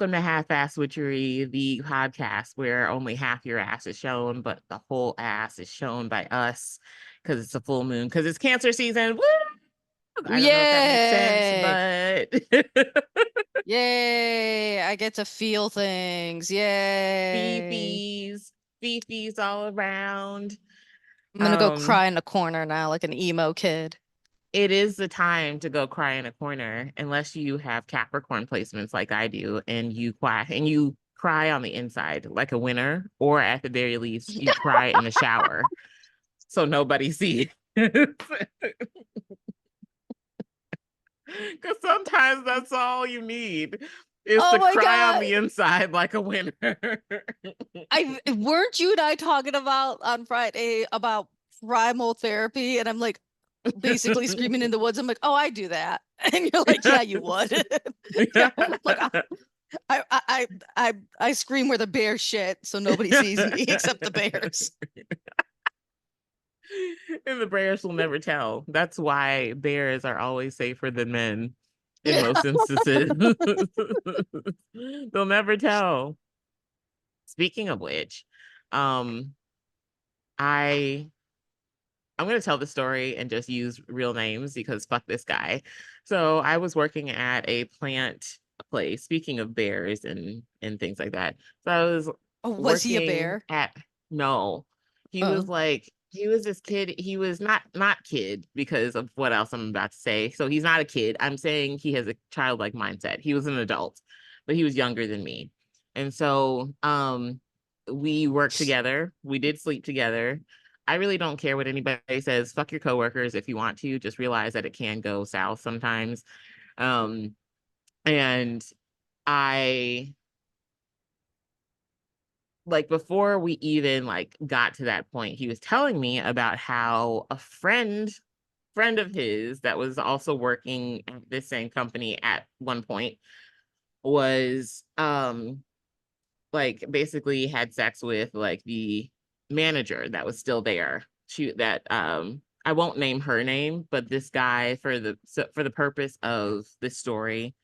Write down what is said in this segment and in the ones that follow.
Welcome to Half-Ass Witchery, the podcast where only half your ass is shown, but the whole ass is shown by us because it's a full moon, because it's Cancer season. Woo! I don't know if that makes sense, Yay! but Yay! I get to feel things. Yay! Fifis, Fifis all around. I'm gonna go Um, cry in the corner now like an emo kid. it is the time to go cry in a corner, unless you have Capricorn placements like I do, and you cry on the inside like a winner, or at the very least, you cry in the shower so nobody sees. Because sometimes that's all you need is Oh to my cry on God! the inside like a winner. I weren't you and I talking about on Friday about primal therapy? And I'm like basically screaming in the woods. I'm like, oh, I do that. And you're like, yeah, you would. Yeah. I'm like, I scream where the bears shit so nobody sees me except the bears. And the bears will never tell. That's why bears are always safer than men in most instances. They'll never tell. Speaking of which, um, I I'm gonna tell the story and just use real names because fuck this guy. So I was working at a plant place. Speaking of bears and things like that. So I was Oh, was he a working bear? at no. Oh. He was this kid. He was not kid because of what else I'm about to say. So he's not a kid. I'm saying he has a childlike mindset. He was an adult, but he was younger than me. And so we worked together. We did sleep together. I really don't care what anybody says. Fuck your coworkers if you want to. Just realize that it can go south sometimes. Um, and I like before we even like got to that point, he was telling me about how a friend of his that was also working at this same company at one point was like basically had sex with like the manager that was still there. I won't name her name, but this guy for the purpose of this story,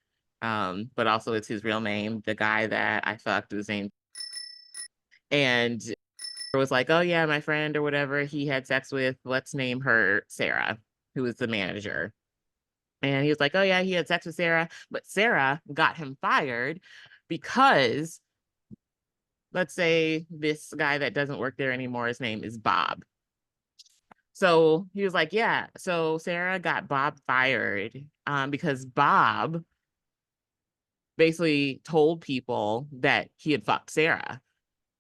but also it's his real name. The guy that I fucked was named, and it was like, oh yeah, my friend or whatever he had sex with. Let's name her Sarah, who was the manager. And he was like, oh yeah, he had sex with Sarah, but Sarah got him fired because let's say this guy that doesn't work there anymore, his name is Bob. So he was like, yeah. So Sarah got Bob fired because Bob basically told people that he had fucked Sarah.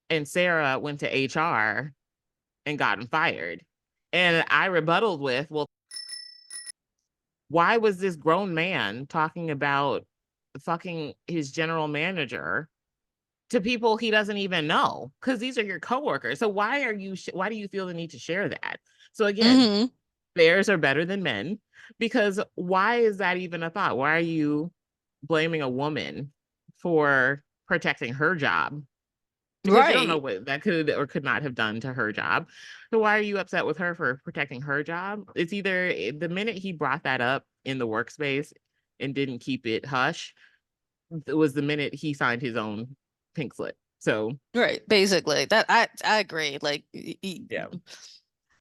And Sarah went to HR and got him fired. And I rebutted with, well, why was this grown man talking about fucking his general manager to people he doesn't even know? Because these are your coworkers. So why do you feel the need to share that? So again, Mm-hmm. bears are better than men, because why is that even a thought? Why are you blaming a woman for protecting her job? Because you don't know Right. what that could or could not have done to her job. So why are you upset with her for protecting her job? It's either the minute he brought that up in the workspace and didn't keep it hush, it was the minute he signed his own pink slip. So Right. Basically, that I agree. Like, yeah,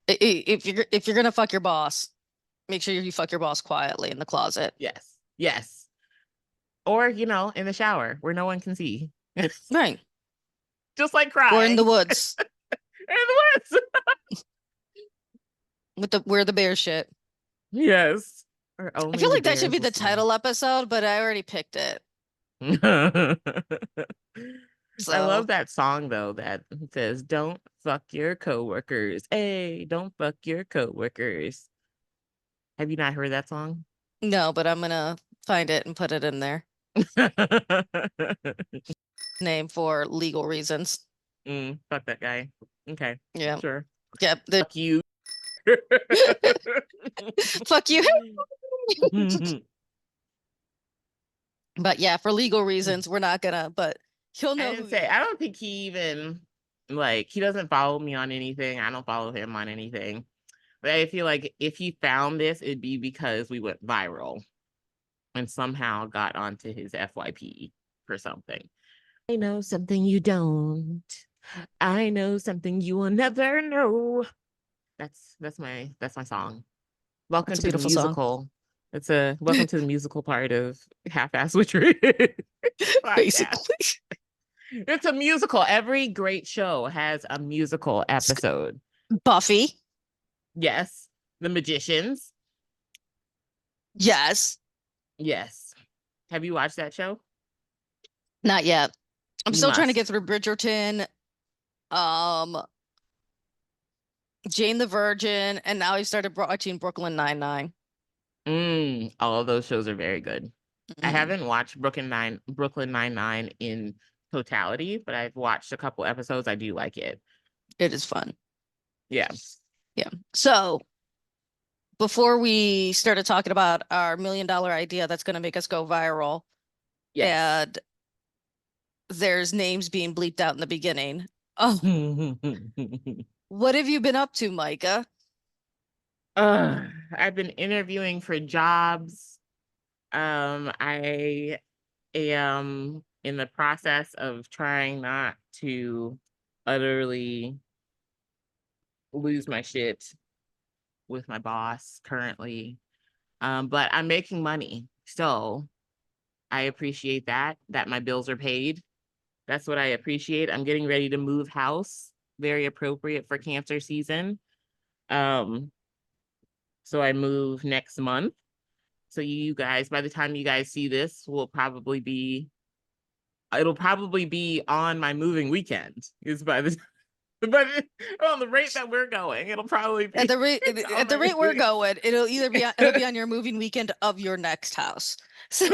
if you're gonna fuck your boss, make sure you fuck your boss quietly in the closet. yes, yes. Or, in the shower where no one can see. Right. Just like Or in the crying woods in the woods. with the where the bear shit. Yes. Or I only feel the like that should bears be will the see. title episode, but I already picked it. I love So, that song though that says, "Don't fuck your coworkers." Hey, don't fuck your coworkers. Have you not heard that song? no, but I'm gonna find it and put it in there. Name for legal reasons. Fuck that guy. Okay, Yeah. sure. Yep. The Fuck you. fuck you. But yeah, for legal reasons, we're not gonna, but he'll I know who didn't he say. is. I don't think he even like he doesn't follow me on anything. I don't follow him on anything. But I feel like if he found this, it'd be because we went viral and somehow got onto his FYP. for something. I know something you don't. I know something you will never know. That's my song. Welcome That's a to the beautiful song. musical. It's a welcome to the musical part of Half-Ass Witchery podcast. Basically. It's a musical. Every great show has a musical episode. Buffy. Yes. The Magicians. Yes. Yes. Have you watched that show? Not yet. I'm You still trying to get must. through Bridgerton, um, Jane the Virgin, and now I started watching Brooklyn Nine-Nine. All of those shows are very good. I Mhm. haven't watched Brooklyn Nine-Nine in totality, but I've watched a couple episodes. I do like it. It is fun. Yeah. Yeah. So before we started talking about our $1 million idea that's going to make us go viral, Yes. and there's names being bleeped out in the beginning. Oh, what have you been up to, Micah? I've been interviewing for jobs. I am in the process of trying not to utterly lose my shit with my boss currently. But I'm making money. So I appreciate that my bills are paid. That's what I appreciate. I'm getting ready to move house. Very appropriate for cancer season. Um, so I move next month. So you guys, by the time you guys see this, it'll probably be on my moving weekend. Is by the but on the rate that we're going, it'll probably At be the rate on at the my rate we're moving. going, it'll be on your moving weekend of your next house. So,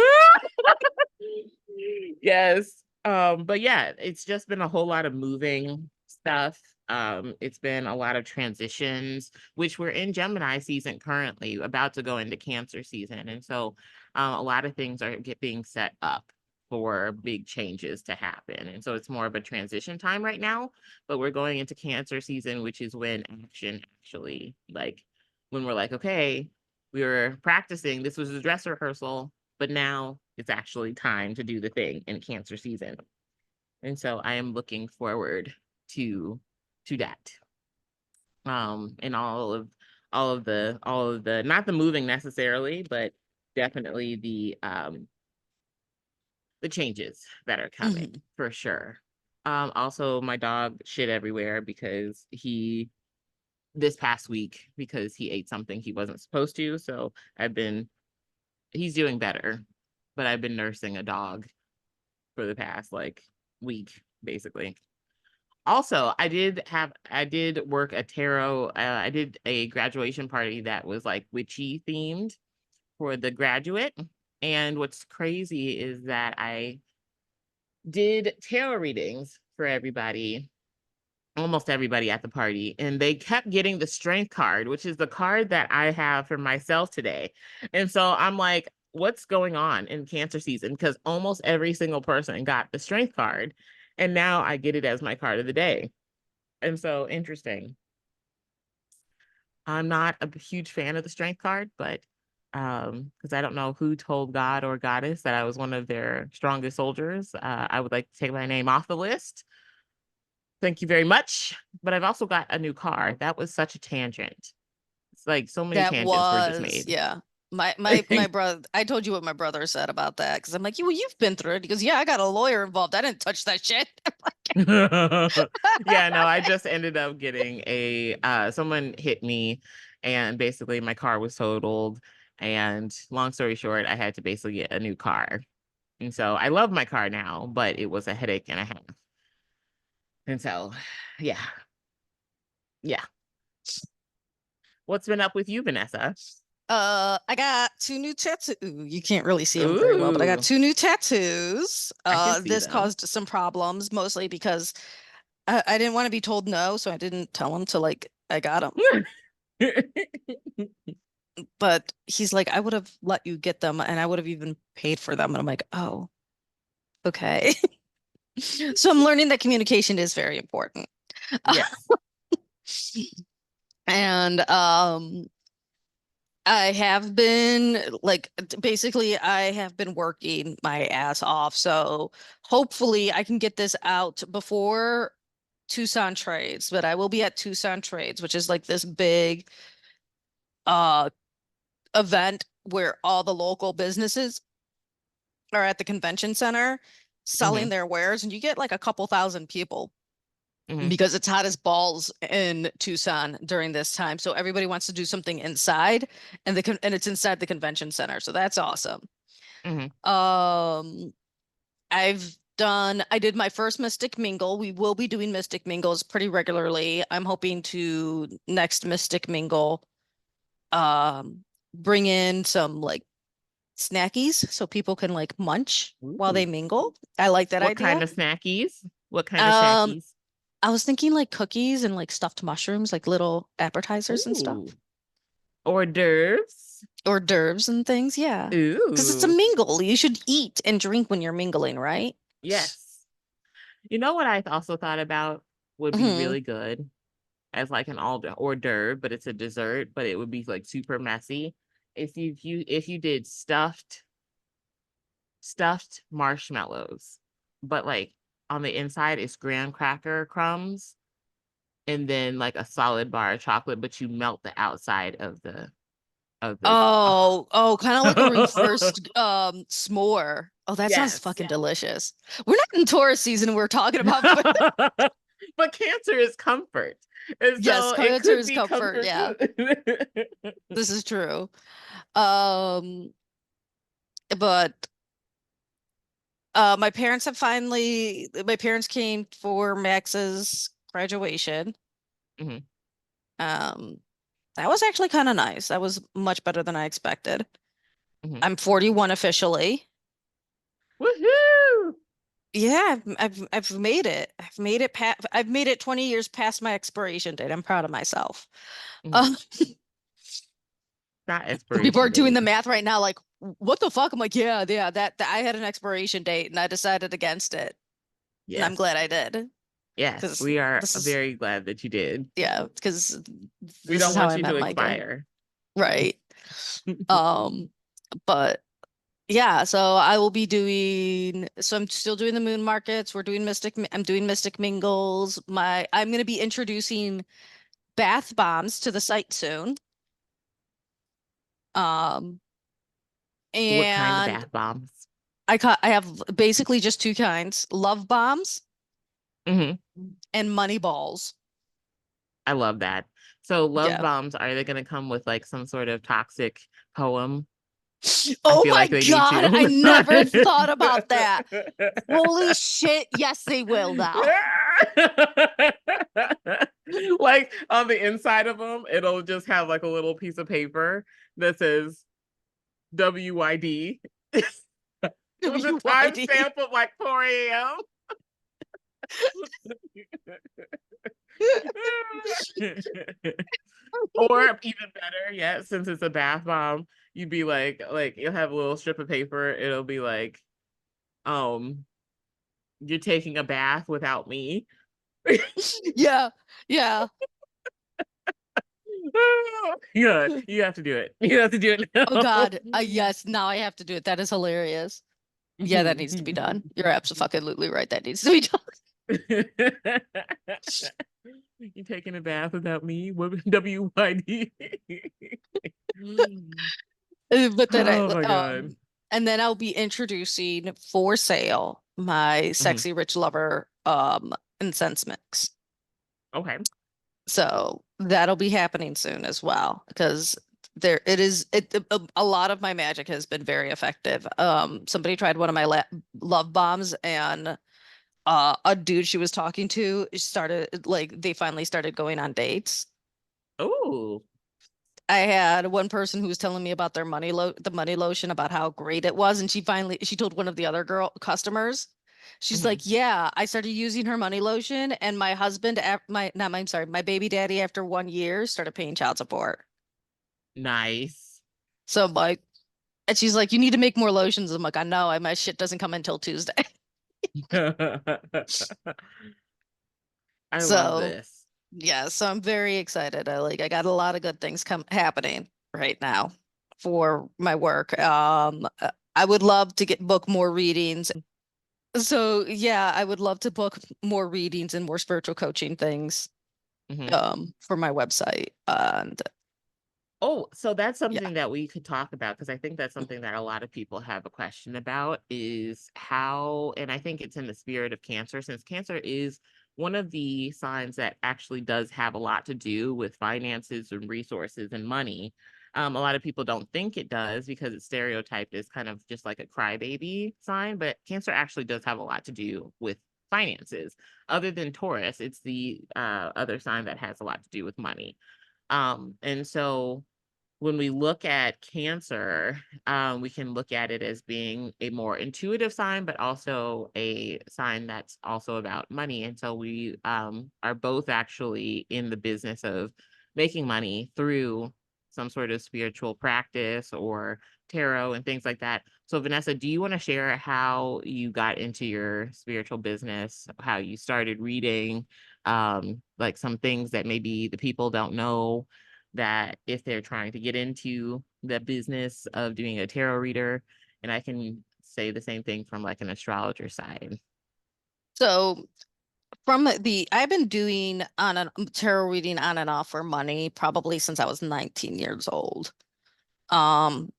Yes. But yeah, it's just been a whole lot of moving stuff. It's been a lot of transitions, which we're in Gemini season currently, about to go into Cancer season. And so a lot of things are being set up for big changes to happen. And so it's more of a transition time right now, but we're going into Cancer season, which is when action actually, like, when we're like, okay, we were practicing, this was a dress rehearsal, but now it's actually time to do the thing in cancer season. And so I am looking forward to that. And all of the not the moving necessarily, but definitely the changes that are coming mhm. for sure. Also my dog shit everywhere because this past week because he ate something he wasn't supposed to. So he's doing better, but I've been nursing a dog for the past like week, basically. Also, I did work a tarot. I did a graduation party that was like witchy themed for the graduate. And what's crazy is that I did tarot readings for everybody, almost everybody at the party, and they kept getting the strength card, which is the card that I have for myself today. And so I'm like, what's going on in cancer season? Because almost every single person got the strength card, and now I get it as my card of the day. And so interesting. I'm not a huge fan of the strength card, but because I don't know who told God or goddess that I was one of their strongest soldiers, I would like to take my name off the list. Thank you very much. But I've also got a new car. That was such a tangent. It's like so many That tangents were just was, made. yeah. My brother, I told you what my brother said about that because I'm like, well, you've been through it. He goes, yeah, I got a lawyer involved. I didn't touch that shit. Yeah, no, I just ended up getting someone hit me and basically my car was totaled. And long story short, I had to basically get a new car. And so I love my car now, but it was a headache and a half. And so, yeah, yeah. What's been up with you, Vanessa? I got two new tattoos. You can't really see them very well, but I got Ooh, two new tattoos. I can see This them. caused some problems, mostly because I didn't want to be told no, so I didn't tell him to like I got them. But he's like, I would have let you get them, and I would have even paid for them. And I'm like, oh, okay. So I'm learning that communication is very important. Yes. And I have been basically I have been working my ass off. So hopefully I can get this out before Tucson Trades, but I will be at Tucson Trades, which is like this big uh event where all the local businesses are at the convention center selling Hmm. their wares, and you get like a couple thousand people Hmm. because it's hot as balls in Tucson during this time. So everybody wants to do something inside, and and it's inside the convention center. So that's awesome. Hmm. Um, I did my first Mystic Mingle. We will be doing Mystic Mingles pretty regularly. I'm hoping to next Mystic Mingle um bring in some like snackies so people can like munch while they Ooh. mingle. I like that What kind idea. of snackies? What kind of Um, snackies? I was thinking like cookies and like stuffed mushrooms, like little appetizers and stuff, Ooh. Hors d'oeuvres? hors d'oeuvres and things. Yeah, because it's a Ooh. mingle. You should eat and drink when you're mingling, right? Yes. You know what I also thought about would be Hmm. really good as like an all hors d'oeuvre, but it's a dessert, but it would be like super messy. If you did stuffed marshmallows, but like on the inside it's graham cracker crumbs and then like a solid bar of chocolate, but you melt the outside of the Oh, kind of like a oh. reversed s'more. Oh, that sounds Yes. fucking delicious. We're not in Taurus season. We're talking about food. But cancer is comfort. And Yes, so it cancer could is be comfort. comfort Yeah, food. this is true. Um, but my parents came for Max's graduation. Mhm, Um, that was actually kind of nice. That was much better than I expected. mhm. I'm 41 officially. Woohoo! Yeah, I've made it. I've made it 20 years past my expiration date. I'm proud of myself. Mhm. Uh, Not people expiration are doing the date. math right now, like, what the fuck? I'm like, yeah, that I had an expiration date and I decided against it. And I'm glad Yes. I did. Yes, Because we are this is very glad that you did. yeah, because We this is don't how want I you to met Micah. expire. Right. Um, but yeah, so I will be doing so I'm still doing the moon markets. I'm doing Mystic Mingles. I'm gonna be introducing bath bombs to the site soon. Um, What kind of and bath bombs? I have basically just two kinds, love bombs Hmm. and money balls. I love that. So love Yeah. bombs, are they going to come with like some sort of toxic poem? I Oh feel my like they need God, I to. never thought about that. Holy shit. Yes, they will now. Like on the inside of them, it'll just have like a little piece of paper that says WYD with a WYD. timestamp of like 4 a.m. Or even better, yeah, since it's a bath bomb, you'd be like you'll have a little strip of paper. It'll be like, um, you're taking a bath without me. Yeah. Yeah. Yeah, you have to do it. You have to do it Oh now. God. Yes, now I have to do it. That is hilarious. Yeah, that needs to be done. You're absolutely right. That needs to be done. You taking a bath without me? WYD. But then Oh my God. and then I'll be introducing for sale my Mhm. Sexy Rich Lover incense mix. Okay. So that'll be happening soon as well because a lot of my magic has been very effective. Somebody tried one of my love bombs and a dude she was talking to started like they finally started going on dates. Oh. I had one person who was telling me about the money lotion about how great it was, and she told one of the other girl customers. She's Mhm. like, "Yeah, I started using her money lotion, and my husband, my not my, I'm sorry, my baby daddy after 1 year started paying child support." Nice. So I'm like, and she's like, "You need to make more lotions." I'm like, "I know, my shit doesn't come until Tuesday." I love So this. yeah, so I'm very excited. I got a lot of good things come happening. right now for my work. I would love to book more readings. So yeah, I would love to book more readings and more spiritual coaching things Mhm. for my website. And Oh, so that's yeah. something that we could talk about because I think that's something that a lot of people have a question about is how, and I think it's in the spirit of Cancer, since Cancer is one of the signs that actually does have a lot to do with finances and resources and money. A lot of people don't think it does because it's stereotyped as kind of just like a crybaby sign, but Cancer actually does have a lot to do with finances. Other than Taurus, it's the other sign that has a lot to do with money. And so when we look at Cancer, we can look at it as being a more intuitive sign, but also a sign that's also about money. And so we are both actually in the business of making money through some sort of spiritual practice or tarot and things like that. So, Vanessa, do you want to share how you got into your spiritual business, how you started reading, like some things that maybe the people don't know? That if they're trying to get into the business of doing a tarot reader, and I can say the same thing from like an astrologer side. So I've been doing on a tarot reading on and off for money probably since I was 19 years old. Um,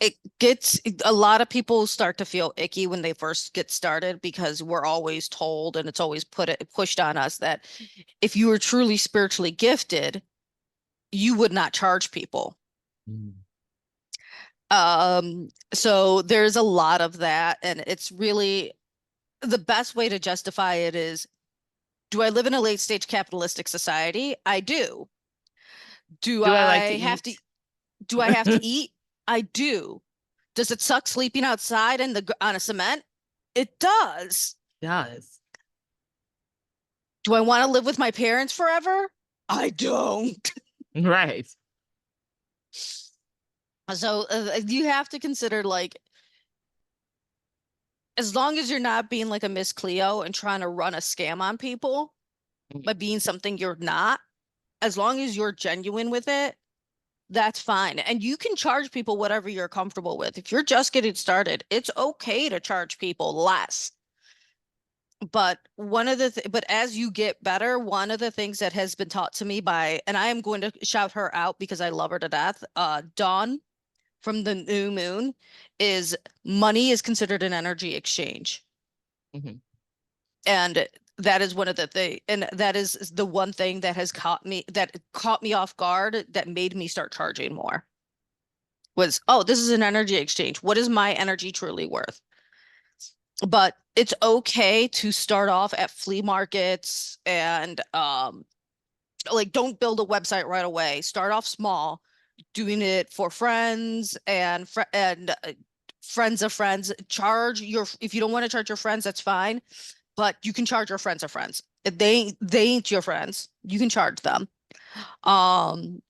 it gets a lot of people start to feel icky when they first get started because we're always told and it's always pushed on us that if you were truly spiritually gifted, you would not charge people. Mm. So there's a lot of that, and it's really the best way to justify it is, do I live in a late stage capitalistic society? I do. Do Do I like to I have to eat? do I have to eat? I do. Does it suck sleeping outside on a cement? It does. Does. Do I want to live with my parents forever? I don't. Right. So you have to consider like as long as you're not being like a Miss Cleo and trying to run a scam on people Mhm. by being something you're not, as long as you're genuine with it, that's fine. And you can charge people whatever you're comfortable with. If you're just getting started, it's okay to charge people less. But but as you get better, one of the things that has been taught to me by, and I am going to shout her out because I love her to death, Dawn from the New Moon, is money is considered an energy exchange. Mhm. And that is one of the thing, and that is the one thing that has caught me off guard that made me start charging more was, oh, this is an energy exchange. What is my energy truly worth? But it's okay to start off at flea markets and like don't build a website right away. Start off small, doing it for friends and friends of friends. Charge your If you don't want to charge your friends, that's fine, but you can charge your friends of friends. If they ain't your friends, you can charge them. Um,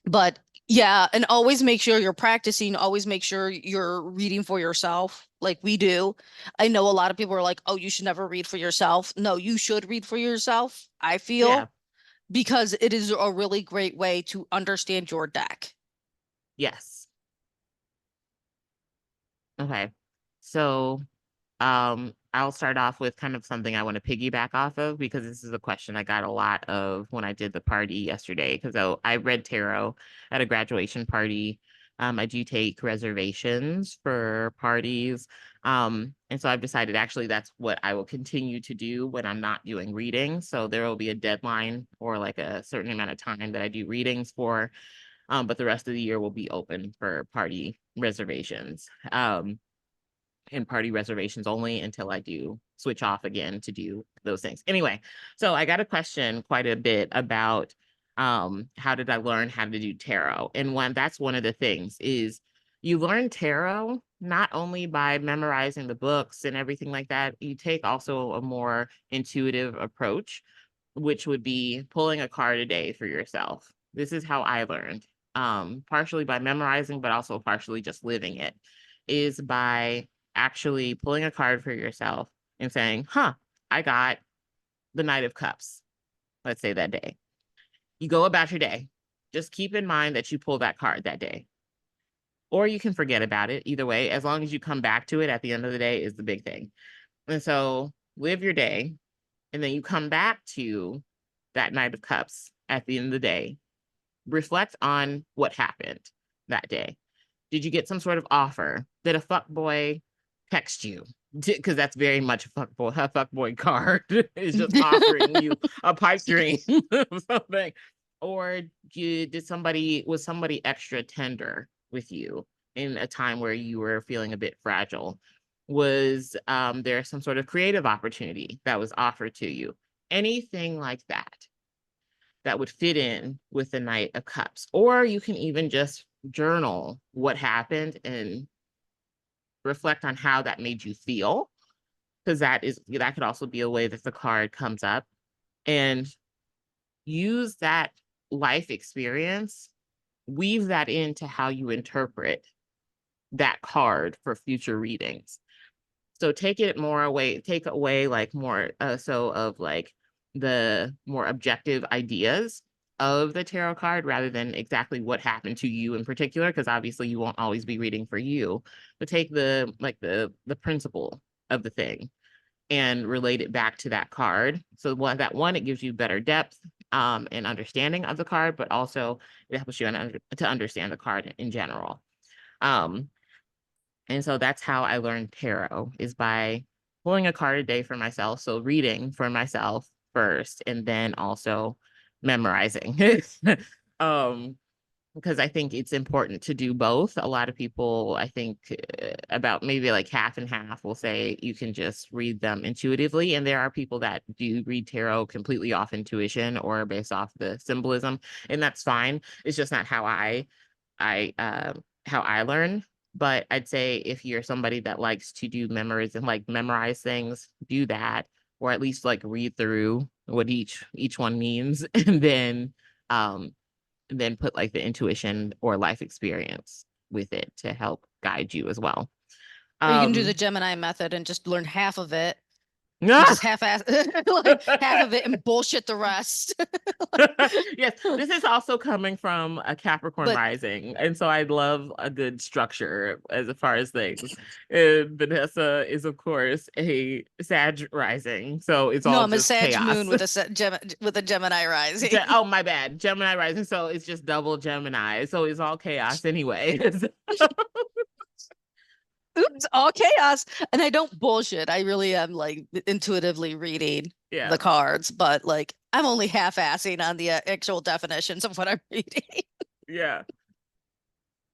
but yeah, and always make sure you're practicing, always make sure you're reading for yourself, like we do. I know a lot of people are like, "Oh, you should never read for yourself." No, you should read for yourself, I Yeah. feel, because it is a really great way to understand your deck. Yes. Okay. So I'll start off with kind of something I want to piggyback off of because this is a question I got a lot of when I did the party yesterday. Because I read tarot at a graduation party. I do take reservations for parties. And so I've decided actually that's what I will continue to do when I'm not doing readings. So there will be a deadline or like a certain amount of time that I do readings for. But the rest of the year will be open for party reservations. And party reservations only until I do switch off again to do those things. Anyway, so I got a question quite a bit about how did I learn how to do tarot? And that's one of the things is you learn tarot not only by memorizing the books and everything like that, you take also a more intuitive approach, which would be pulling a card a day for yourself. This is how I learned. Partially by memorizing, but also partially just living it, is by actually pulling a card for yourself and saying, huh, I got the Knight of Cups, let's say that day. You go about your day. just keep in mind that you pull that card that day. Or you can forget about it. Either way, as long as you come back to it at the end of the day is the big thing. And so live your day, and then you come back to that Knight of Cups at the end of the day. Reflect on what happened that day. Did you get some sort of offer? Did a fuck boy text you? Because that's very much a fuck boy card is just offering you a pipe dream of something. Or was somebody extra tender with you in a time where you were feeling a bit fragile? Was there some sort of creative opportunity that was offered to you? Anything like that would fit in with the Knight of Cups. Or you can even just journal what happened and reflect on how that made you feel, because that could also be a way that the card comes up, and use that life experience, weave that into how you interpret that card for future readings. So take away like more so of like the more objective ideas of the tarot card rather than exactly what happened to you in particular, because obviously you won't always be reading for you, but take the principle of the thing and relate it back to that card. So it gives you better depth and understanding of the card, but also it helps you to understand the card in general. And so that's how I learned tarot, is by pulling a card a day for myself. So reading for myself first, and then also memorizing. Because I think it's important to do both. A lot of people, I think about maybe like half and half, will say you can just read them intuitively. And there are people that do read tarot completely off intuition or based off the symbolism, and that's fine. It's just not how I learn. But I'd say if you're somebody that likes to do memories and like memorize things, do that, or at least like read through what each one means, and then put like the intuition or life experience with it to help guide you as well. Or you can do the Gemini method and just learn half of it. And Ah! just half-ass like half of it and bullshit the rest. Yes, this is also coming from a Capricorn But rising, and so I love a good structure as far as things. And Vanessa is, of course, a Sag rising, so it's no, all I'm a just Sag chaos. moon with a Gemini rising. Oh, my bad, Gemini rising, so it's just double Gemini, so it's all chaos anyway. Oops, all chaos. And I don't bullshit. I really am like intuitively reading Yeah, the cards, but like I'm only half-assing on the actual definitions of what I'm reading. yeah.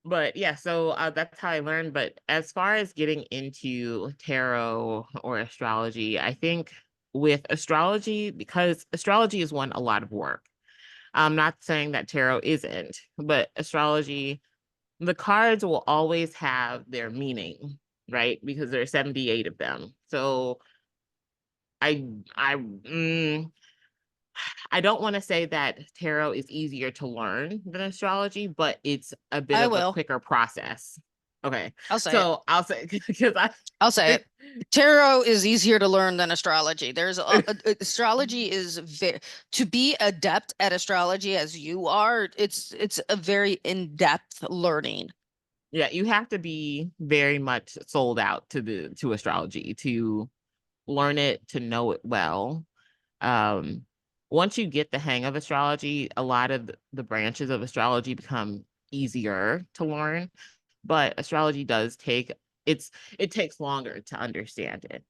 But yeah, so that's how I learned. But as far as getting into tarot or astrology, I think with astrology, because astrology is a lot of work. I'm not saying that tarot isn't, but astrology, the cards will always have their meaning, right? Because there are 78 of them. So I I mm, I don't want to say that tarot is easier to learn than astrology, but it's a bit I of a will. quicker process. Okay. I'll say it. So I'll say, because I'll say it. Tarot is easier to learn than astrology. Astrology is to be adept at astrology as you are, it's a very in-depth learning. yeah, you have to be very much sold out to astrology to learn it, to know it well. Um, Once you get the hang of astrology, a lot of the branches of astrology become easier to learn, but astrology it takes longer to understand it,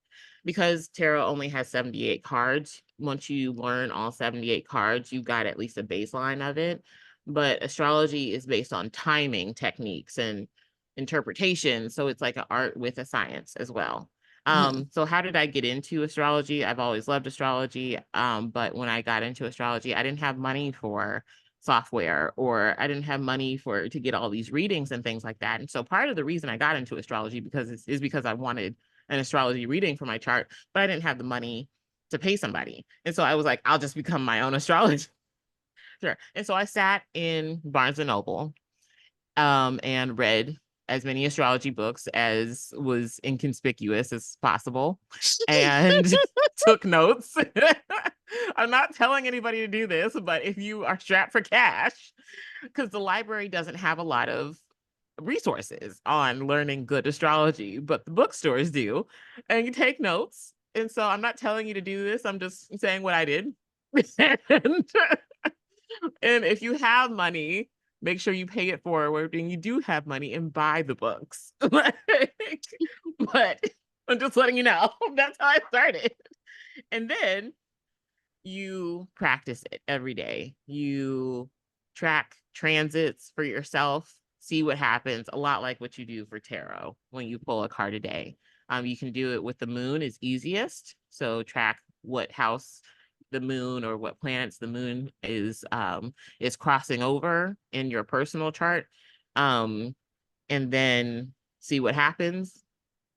because tarot only has 78 cards. Once you learn all 78 cards, you got at least a baseline of it. But astrology is based on timing techniques and interpretation, so it's like an art with a science as well. So how did I get into astrology? I've always loved astrology. But when I got into astrology, I didn't have money for software, or I didn't have money to get all these readings and things like that. And so part of the reason I got into astrology is because I wanted an astrology reading for my chart, but I didn't have the money to pay somebody. And so I was like, I'll just become my own astrologer. Sure. And so I sat in Barnes and Noble and read as many astrology books as was inconspicuous as possible, and took notes I'm not telling anybody to do this, but if you are strapped for cash, because the library doesn't have a lot of resources on learning good astrology, but the bookstores do, and you take notes. And so I'm not telling you to do this. I'm just saying what I did. and, and if you have money, make sure you pay it forward and you do have money and buy the books. But I'm just letting you know that's how I started. And then you practice it every day. You track transits for yourself, see what happens, a lot like what you do for tarot when you pull a card a day. You can do it with the moon is easiest. So track what house the moon or what planets the moon is crossing over in your personal chart. And then see what happens,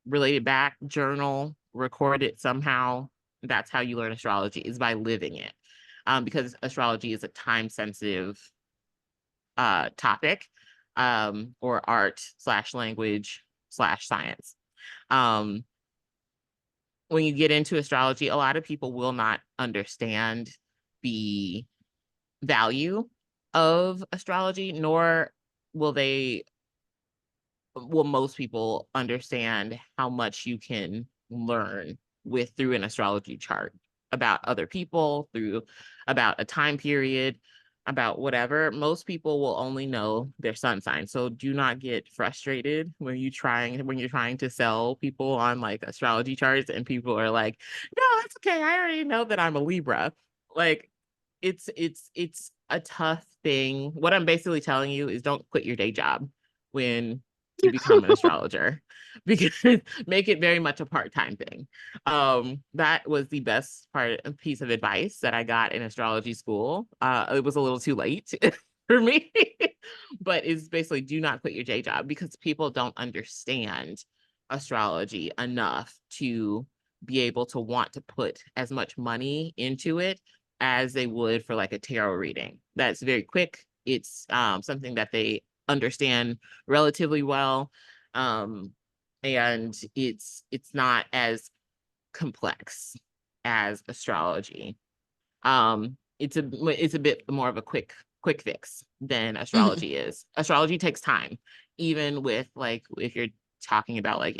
relate it back, journal, record it somehow. That's how you learn astrology, is by living it. Because astrology is a time sensitive topic, or art / language / science. When you get into astrology, a lot of people will not understand the value of astrology, nor will most people understand how much you can learn through an astrology chart about other people, about a time period, about whatever. Most people will only know their sun sign. So do not get frustrated when you're trying to sell people on like astrology charts and people are like, no, that's okay. I already know that I'm a Libra. Like it's a tough thing. What I'm basically telling you is don't quit your day job when you become an astrologer, because make it very much a part-time thing. That was the best piece of advice that I got in astrology school. It was a little too late for me, but it's basically do not quit your day job, because people don't understand astrology enough to be able to want to put as much money into it as they would for like a tarot reading. That's very quick. It's something that they understand relatively well, and it's not as complex as astrology. It's a bit more of a quick fix than astrology is. Astrology takes time, even with like if you're talking about like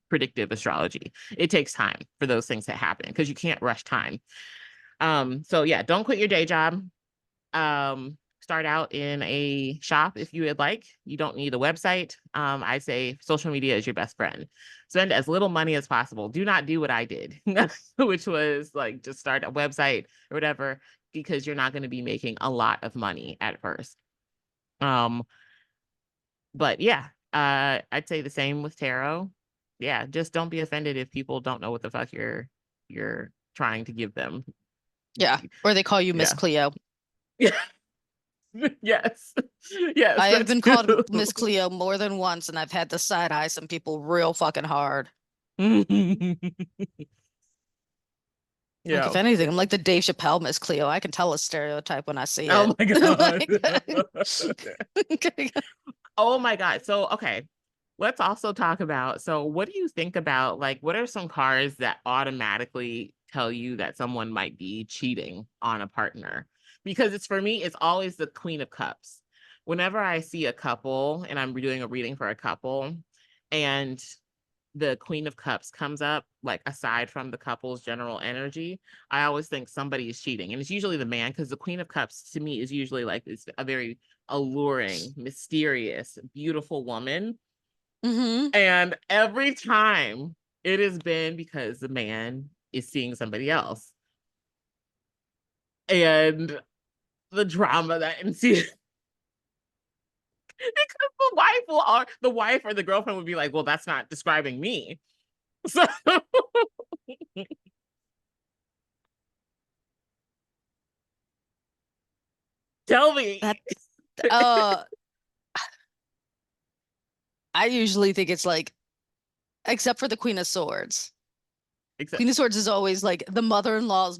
predictive astrology, it takes time for those things to happen because you can't rush time. So yeah, don't quit your day job. Start out in a shop if you would like. You don't need a website. I say social media is your best friend. Spend as little money as possible. Do not do what I did, which was like just start a website or whatever, because you're not going to be making a lot of money at first. But yeah, I'd say the same with tarot. Yeah, just don't be offended if people don't know what the fuck you're trying to give them. Yeah, or they call you Miss Yeah. Cleo. Yeah. Yes. Yes. I have been called too. Miss Cleo more than once, and I've had to side eye some people real fucking hard. Like, if Yeah. anything, I'm like the Dave Chappelle Miss Cleo. I can tell a stereotype when I see it. Oh my God. Like- Oh my God. So, okay. Let's also talk about, so what do you think about, like, what are some cards that automatically tell you that someone might be cheating on a partner? Because for me, it's always the Queen of Cups. Whenever I see a couple and I'm doing a reading for a couple and the Queen of Cups comes up, like aside from the couple's general energy, I always think somebody is cheating. And it's usually the man, because the Queen of Cups to me is usually like it's a very alluring, mysterious, beautiful woman. And every time it has been because the man is seeing somebody else. And the drama that ensues. Because the wife or the girlfriend would be like, well, that's not describing me. So tell me. That uh I usually think it's like, except for the Queen of Swords. Except Queen of Swords is always like the mother-in-law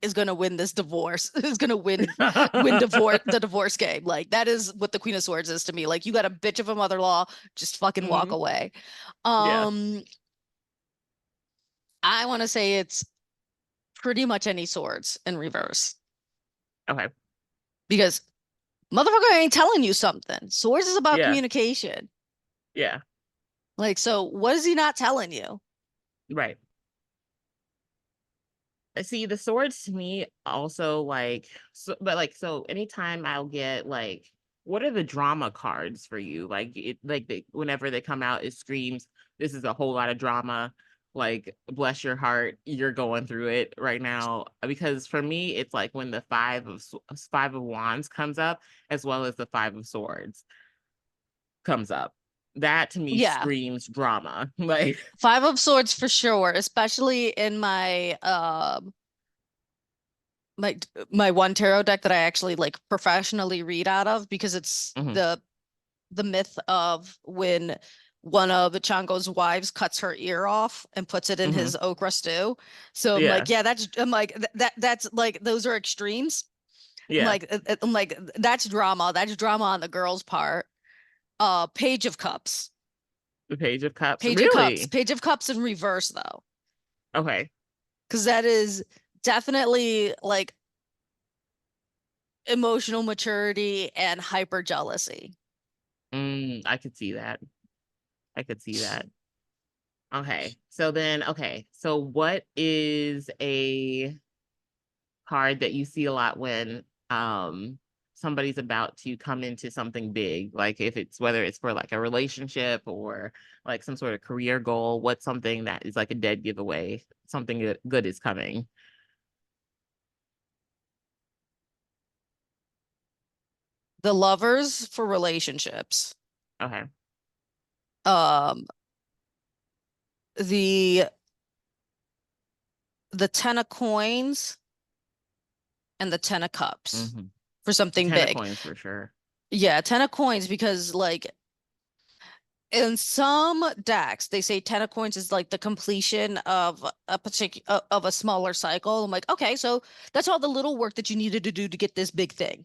is gonna win this divorce, is gonna win the divorce game. Like that is what the Queen of Swords is to me. Like you got a bitch of a mother-in-law, just fucking walk away. Yeah. I want to say it's pretty much any swords in reverse Okay. because motherfucker ain't telling you something. Swords is about Yeah. communication. Yeah. Like, so what is he not telling you? Right. See, the swords to me also like so, but like so anytime I'll get like what are the drama cards for you? Like it like whenever they come out, it screams, this is a whole lot of drama. Like bless your heart, you're going through it right now. Because for me, it's like when the five of wands comes up, as well as the five of swords comes up. That to me Yeah. screams drama. Like Five of Swords for sure, especially in my one tarot deck that I actually like professionally read out of because it's mhm, the myth of when one of Chango's wives cuts her ear off and puts it in mhm, his okra stew. So I'm yeah, like, yeah, I'm like that's like those are extremes. yeah. I'm like that's drama. That's drama on the girl's part. Page of Cups. The Page of Cups. Really? Page of Cups in reverse though. Okay. Because that is definitely like emotional maturity and hyper jealousy. I could see that. I could see that. Okay. So then, okay. So what is a card that you see a lot when somebody's about to come into something big? Like if it's whether it's for like a relationship or like some sort of career goal, what's something that is like a dead giveaway? Something good is coming. The lovers for relationships. Okay. Um, the Ten of Coins and the Ten of Cups Mm-hmm. for The something Ten of big. Coins for sure. Yeah, Ten of Coins because like in some decks they say Ten of Coins is like the completion of a particular of a smaller cycle. I'm like, okay, so that's all the little work that you needed to do to get this big thing.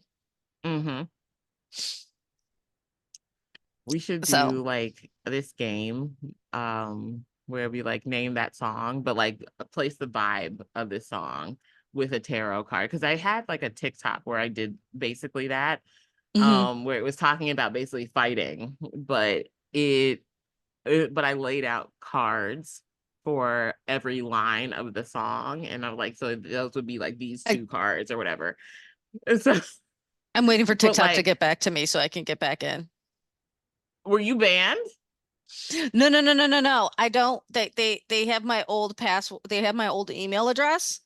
Mm-hmm. We should So do like this game where we like name that song, but like place the vibe of this song with a tarot card. Because I had like a TikTok where I did basically that, mhm. where it was talking about basically fighting, but but I laid out cards for every line of the song, and I'm like, so those would be like these I, two cards or whatever. And so, I'm waiting for but TikTok to like, get back to me so I can get back in. were you banned? No, no, no, no, no, no. I don't. They have my old pass. They have my old email address,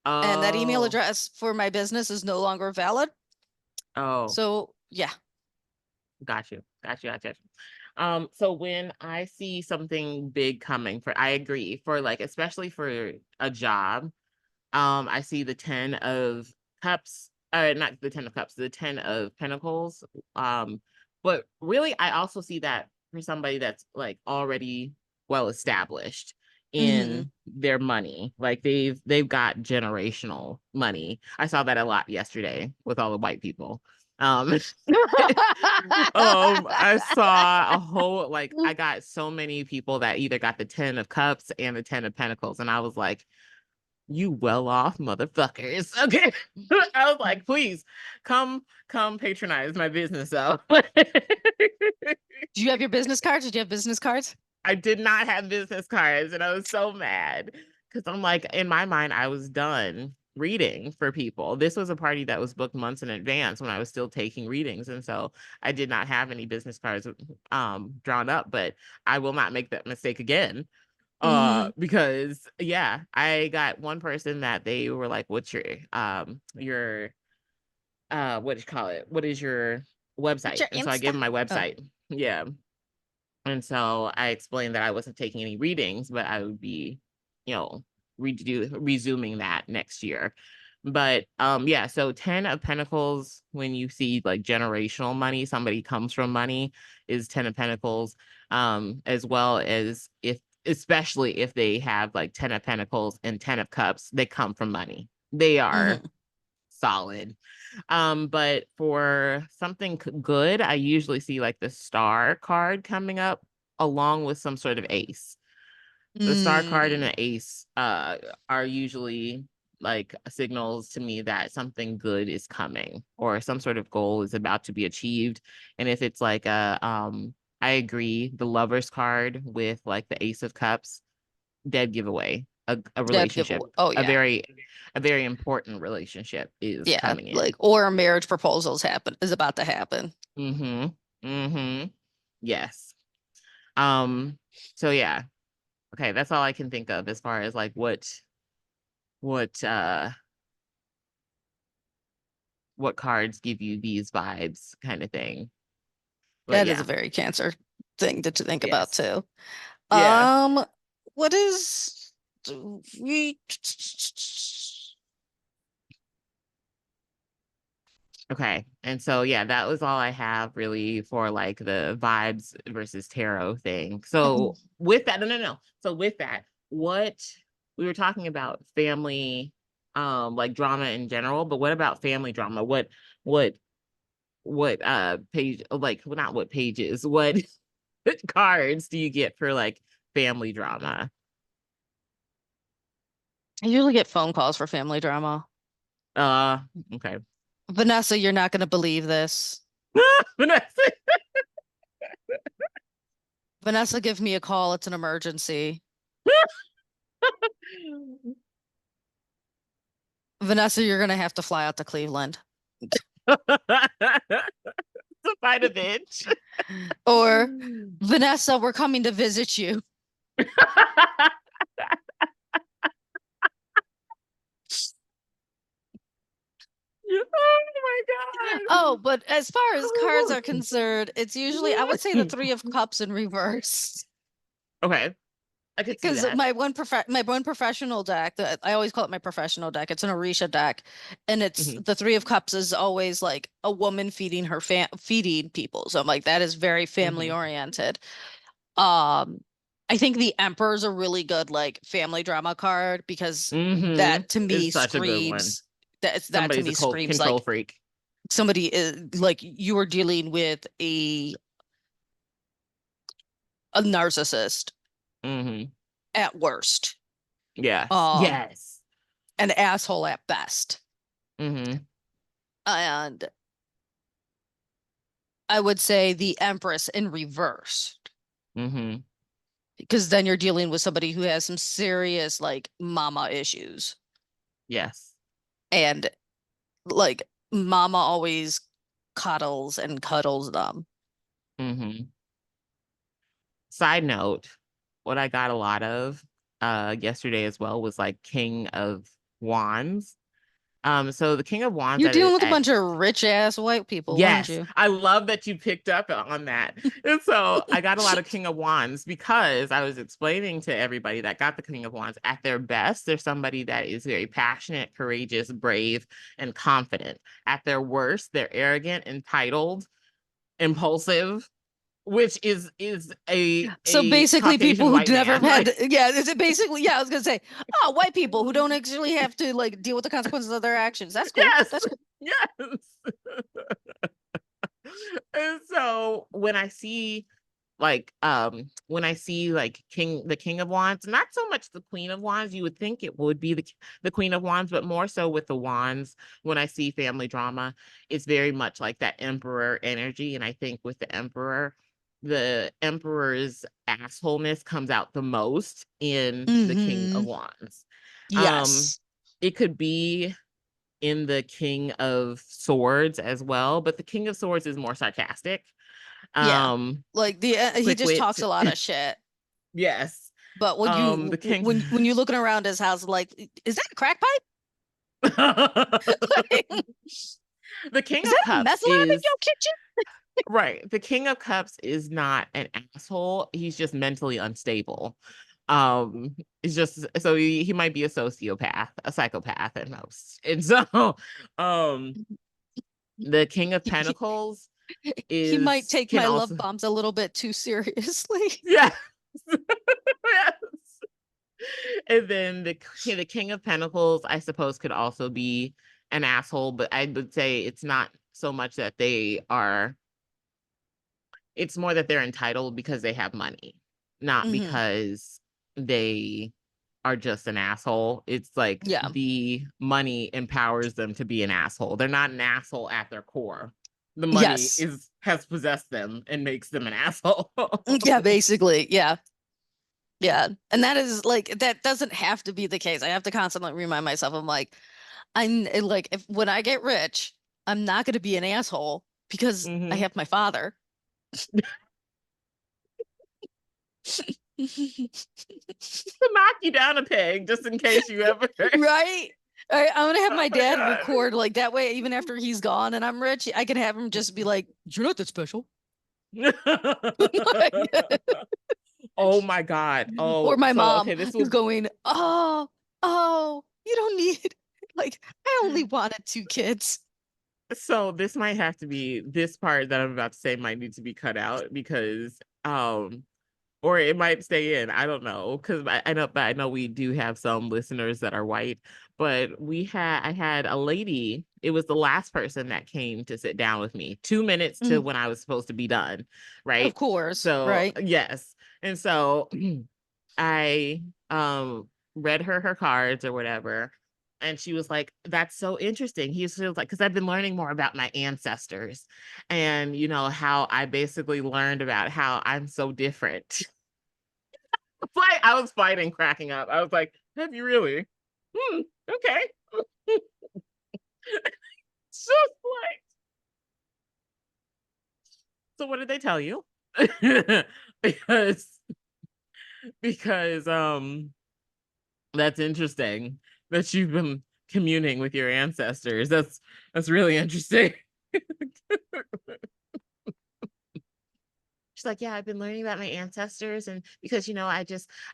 and that email Oh. address for my business is no longer valid. Oh, So yeah, got you. Got you. Got you. So when I see something big coming I agree, for like, especially for a job, I see the 10 of cups, not the 10 of cups, the 10 of pentacles. But really, I also see that for somebody that's like already well established hmm. in their money. Like they've got generational money. I saw that a lot yesterday with all the white people. Um, I saw a whole like I got so many people that either got the 10 of cups and the 10 of pentacles, and I was like, you well off motherfuckers. Okay. I was like, please come patronize my business though. Do you have your business cards? Did you have business cards? I did not have business cards and I was so mad because I'm like, in my mind, I was done reading for people. This was a party that was booked months in advance when I was still taking readings. And so I did not have any business cards drawn up, but I will not make that mistake again. Hmm. Because yeah, I got one person that they were like, what's your what do you call it? What is your What's website? your And so I gave Insta? him my Oh, website. Yeah. And so I explained that I wasn't taking any readings, but I would be, you know, resuming that next year. But yeah, so 10 of Pentacles, when you see like generational money, somebody comes from money, is 10 of Pentacles. As well as if especially if they have like 10 of Pentacles and 10 of Cups, they come from money. They are hmm. solid. But for something good, I usually see like the star card coming up along with some sort of ace. The star card and Mm. the ace are usually like signals to me that something good is coming or some sort of goal is about to be achieved. And if it's like I agree, the Lovers card with like the Ace of Cups, dead giveaway. A Dead relationship, giveaway. Oh a yeah. very important relationship is Yeah. coming Like, in. or a marriage proposals is about to happen. Mm-hmm. Mm-hmm. Yes. Um, so yeah. Okay, that's all I can think of as far as like what what cards give you these vibes kind of thing. But That is a yeah. very Cancer thing to think about Yes. too. Yeah. What is we Okay. And so yeah, that was all I have really for like the vibes versus tarot thing. So with that, no. So with that, what we were talking about family like drama in general, but what about family drama? What page like well, not what pages, what cards do you get for like family drama? I usually get phone calls for family drama. Uh okay. Vanessa, you're not going to believe this. Vanessa. Vanessa, give me a call. It's an emergency. Vanessa, you're going to have to fly out to Cleveland. To fight a bitch. Or, Vanessa, we're coming to visit you. Oh my god. Oh, but as far as cards are concerned, it's usually, I would say, the Three of Cups in reverse. Okay, I could see Because that. my one professional deck that I always call it my professional deck, it's an Orisha deck, and it's Mhm, the Three of Cups is always like a woman feeding her feeding people. So I'm like, that is very family mhm, oriented. Um, I think the Emperor's a really good like family drama card because mhm. that to It's me such a good one. screams that to Somebody's a me cult screams control like freak. somebody is like you are dealing with a narcissist Hmm. at worst, Yes. um, Yes. an asshole at best. Hmm. And I would say the Empress in reverse, Hmm. because then you're dealing with somebody who has some serious like mama issues. Yes. And like mama always coddles and cuddles them. Hmm. Side note, what I got a lot of yesterday as well was like King of Wands. So the King of Wands You're dealing with a at bunch of rich ass white people, aren't yes, you? I love that you picked up on that. And so I got a lot of King of Wands because I was explaining to everybody that got the King of Wands at their best, they're somebody that is very passionate, courageous, brave, and confident. At their worst, they're arrogant, entitled, impulsive, which is So a basically, people Caucasian who white never have man. had, Like, yeah, is it basically, yeah, I was gonna say, oh, white people who don't actually have to like deal with the consequences of their actions. That's cool. yes, That's cool. yes. And so when I see like the King of Wands, not so much the Queen of Wands, you would think it would be the Queen of Wands, but more so with the Wands. When I see family drama, it's very much like that Emperor energy. And I think with the Emperor's assholeness comes out the most in the King of Mm-hmm. Wands. Um, Yes. it could be in the King of Swords as well, but the King of Swords is more sarcastic. Yeah. Um, Like he quick just wit. talks a lot of shit. Yes. But when The you king. when you're looking around his house, like, is that a crack pipe? Like, The King is of that a Cups meth lab in is your kitchen? right. The King of Cups is not an asshole. He's just mentally unstable. It's just so he might be a sociopath, a psychopath at most. And so the King of He, Pentacles he might is take can my love also bombs a little bit too seriously. yes. Yes. And then the King of Pentacles, I suppose, could also be an asshole, but I would say it's not so much that it's more that they're entitled because they have money, not Hmm. because they are just an asshole. It's like Yeah. the money empowers them to be an asshole. They're not an asshole at their core. The money Yes. has possessed them and makes them an asshole. Yeah, basically. Yeah. Yeah. And that is like, that doesn't have to be the case. I have to constantly remind myself, I'm like, like, if when I get rich, I'm not going to be an asshole because I Hmm. have my father. To knock you down a peg, just in case you ever. Right? I'm gonna have my dad record like that way, even after he's gone and I'm rich, I can have him just be like, "You're not that special." Oh my God. Or Oh, my so mom okay, this is will. going, "Oh, oh, you don't need like I only wanted 2 kids." So this might have to be this part that I'm about to say might need to be cut out because or it might stay in. I don't know because I know we do have some listeners that are white, but I had a lady. It was the last person that came to sit down with me. 2 minutes to Mm, when I was supposed to be done, of right? course, So right? yes, and so I read her cards or whatever. And she was like, "That's so interesting." She was like, "Because I've been learning more about my ancestors, and how I basically learned about how I'm so different." Like I was fighting, cracking up. I was like, "Have you really? Hmm, okay." Just like, so what did they tell you? because because that's interesting that you've been communing with your ancestors. That's really interesting. She's like, "Yeah, I've been learning about my ancestors, and because I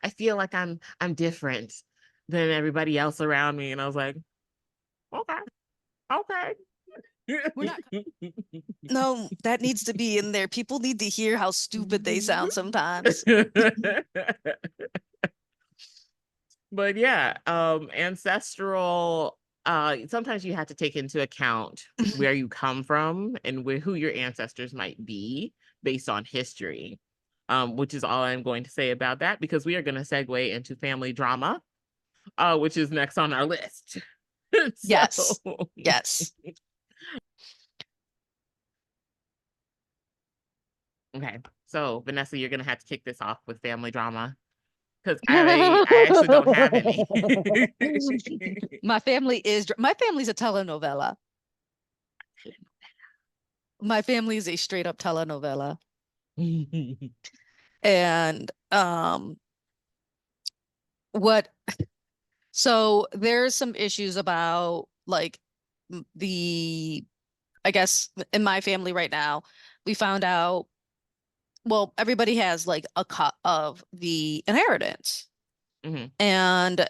feel like I'm different than everybody else around me." And I was like, "Okay, okay." We're not No, that needs to be in there. People need to hear how stupid they sound sometimes. But yeah, ancestral, sometimes you have to take into account where you come from and who your ancestors might be based on history. Which is all I'm going to say about that because we are going to segue into family drama, which is next on our list. So Yes. Yes. okay. So Vanessa, you're gonna have to kick this off with family drama because I actually don't have any. My family's a telenovela. My family is a straight up telenovela. And what so there's some issues about like the I guess in my family right now, we found out, well, everybody has like a cut of the inheritance. Mhm. And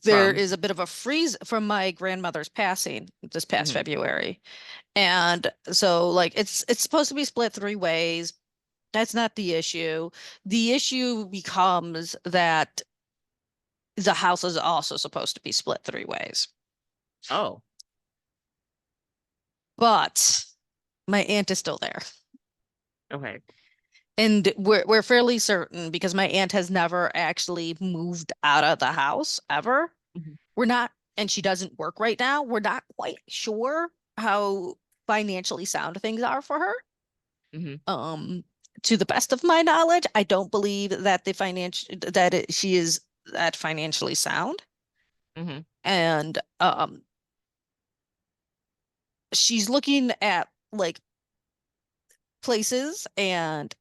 there From. is a bit of a freeze from my grandmother's passing this past Mhm. February. And so like it's supposed to be split 3 ways. That's not the issue. The issue becomes that the house is also supposed to be split 3 ways. Oh, But my aunt is still there. okay. And we're fairly certain because my aunt has never actually moved out of the house ever. Mhm. We're not, and she doesn't work right now. We're not quite sure how financially sound things are for her. Mhm. Um, to the best of my knowledge, I don't believe that she is that financially sound. Mhm. And she's looking at like places and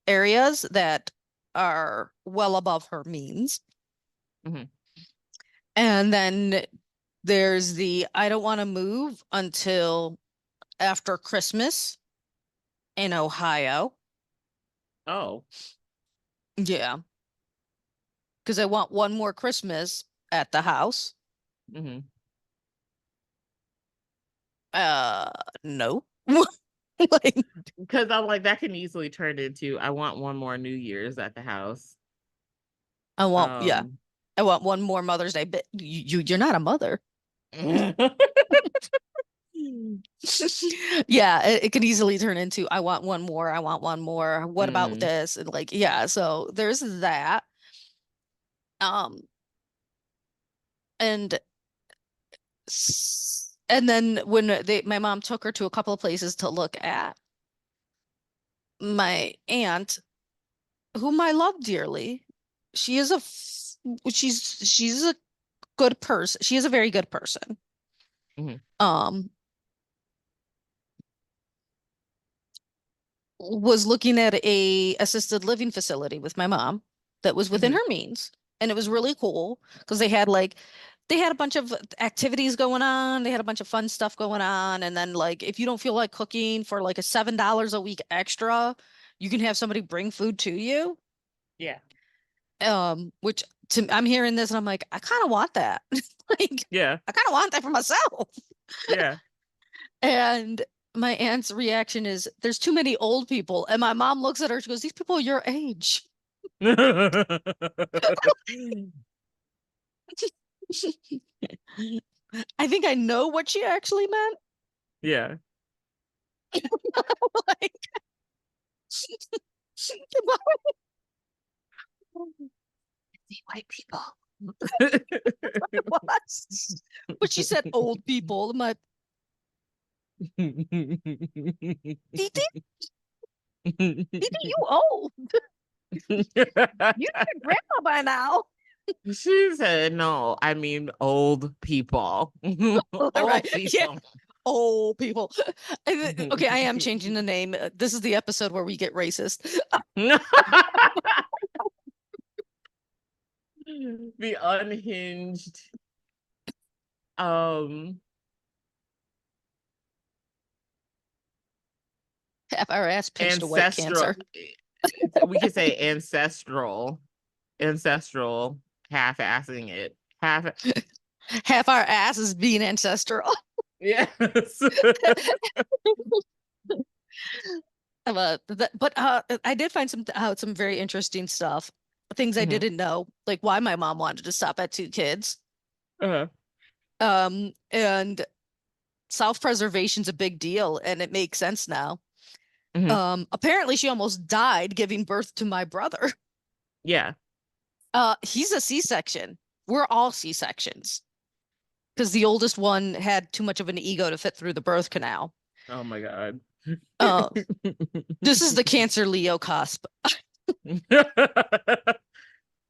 areas that are well above her means. Mhm. And then there's the I don't want to move until after Christmas in Ohio. Oh. Yeah, because I want one more Christmas at the house. Mhm. Uh, no. Like, Because I'm like that can easily turn into I want one more New Year's at the house. yeah, Um. I want one more Mother's Day. But you're not a mother. Yeah, it could easily turn into I want one more. I want one more. What about Mm. this? And like, yeah, so there's that. Um, and and then when my mom took her to a couple of places to look at, my aunt, whom I love dearly, she is she's a good person. She is a very good person. Mhm. Um, was looking at a assisted living facility with my mom that was within Mhm. her means, and it was really cool because they had a bunch of activities going on, they had a bunch of fun stuff going on, and then like if you don't feel like cooking for like a $7 a week extra, you can have somebody bring food to you. Yeah. Which I'm hearing this and I'm like, I kind of want that. Like, Yeah. I kind of want that for myself. Yeah. And my aunt's reaction is, there's too many old people. And my mom looks at her, she goes, these people are your age. I think I know what she actually meant. Yeah. Like, white people. What? But she said old people. I'm like, Didi, Didi, you old. You're a grandma by now. She said, no, I mean old people. All right. Old Yeah. people. Old people. Okay, I am changing the name. This is the episode where we get racist. The unhinged um Have our ass pinched to white ancestral, cancer. we could say ancestral half-assing it. Half our ass is being ancestral. Yes. I did find some very interesting stuff. Things I Mhm. didn't know, like why my mom wanted to stop at two kids. Uh-huh. And self-preservation's a big deal, and it makes sense now. Mhm. Apparently she almost died giving birth to my brother. Yeah. He's a C-section. We're all C-sections because the oldest one had too much of an ego to fit through the birth canal. Oh my God. Uh, this is the Cancer Leo cusp.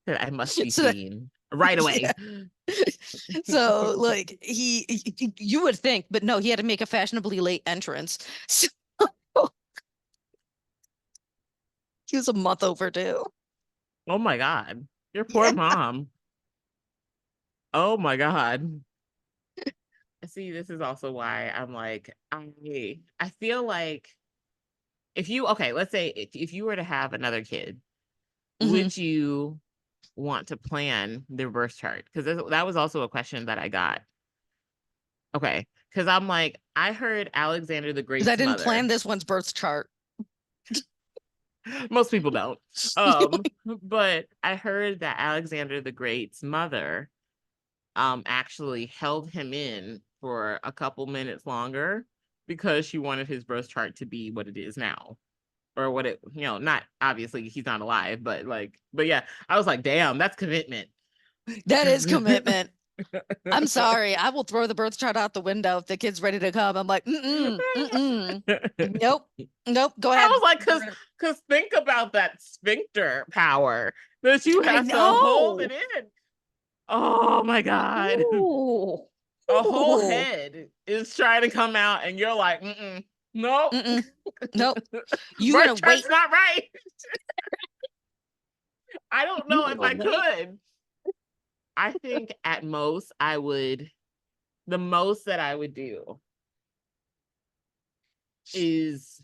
I must be So seen right yeah. away. So like you would think, but no, he had to make a fashionably late entrance. So he was a month overdue. Oh my God. Your poor Yeah. mom. Oh my God. See, this is also why I'm like, I feel like if you, okay, let's say if you were to have another kid, Hmm. would you want to plan their birth chart? Because that was also a question that I got. Okay. Because I'm like, I heard Alexander the Because I Great's didn't plan mother. this one's birth chart. Most people don't. But I heard that Alexander the Great's mother actually held him in for a couple minutes longer because she wanted his birth chart to be what it is now. Or what it, not obviously he's not alive, but like, but yeah, I was like, damn, that's commitment. That is commitment. I'm sorry. I will throw the birth chart out the window if the kid's ready to come. I'm like, mm-mm. Nope. Nope. Go I ahead. was like, cause think about that sphincter power that you I have to hold know. it in. Oh my God. Ooh. A whole Ooh. head is trying to come out, and you're like, nope. Mm-mm. Nope. You gonna Birth chart's wait. not right. I don't You know if gonna I wait. could. I think at most the most that I would do is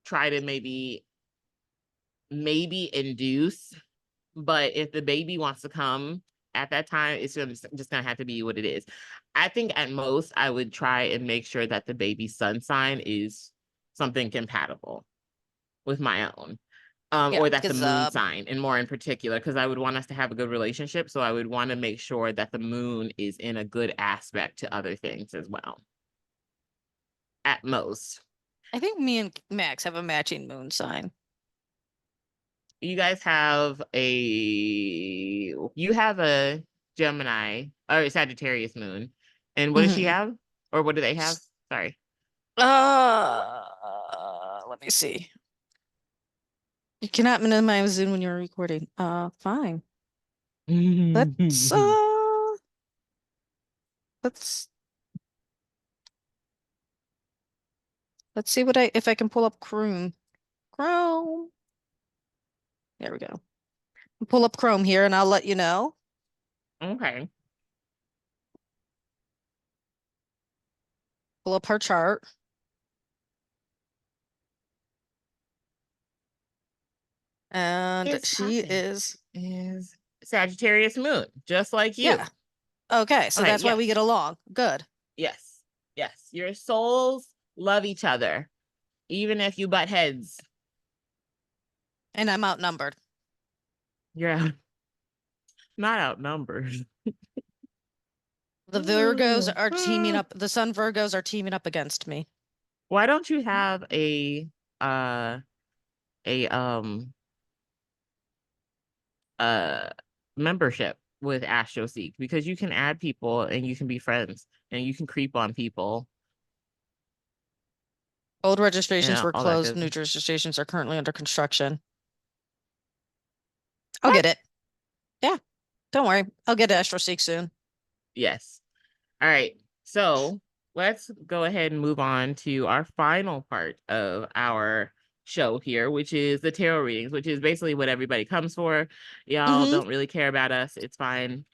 try to maybe induce, but if the baby wants to come at that time, it's just gonna have to be what it is. I think at most I would try and make sure that the baby's sun sign is something compatible with my own. Yeah, Or that the because moon sign, and more in particular, because I would want us to have a good relationship. So I would want to make sure that the moon is in a good aspect to other things as well. At most. I think me and Max have a matching moon sign. you guys have you have a Gemini or Sagittarius moon. And what does she Mhm. have? Or what do they have? Sorry. Let me see. You cannot minimize Zoom when you're recording. Fine. Let's uh let's let's see what if I can pull up Chrome. Chrome. There we go. Pull up Chrome here and I'll let you know. Okay. Pull up her chart. And It's she popping. is, Is Sagittarius moon, just like yeah. you. Okay, so Okay, that's why we get yes. along. Good. Yes. Yes. Your souls love each other, even if you butt heads. And I'm outnumbered. You're not outnumbered. The Virgos are teaming up. The Sun Virgos are teaming up against me. Why don't you have uh a uh membership with AstroSeek? Because you can add people and you can be friends and you can creep on people Old registrations and were all that closed. New good. registrations are currently under construction. I'll What? get it. Yeah, don't worry. I'll get AstroSeek soon. Yes. All right. So let's go ahead and move on to our final part of our show here, which is the tarot readings, which is basically what everybody comes for. Y'all Hmm. don't really care about us. It's fine.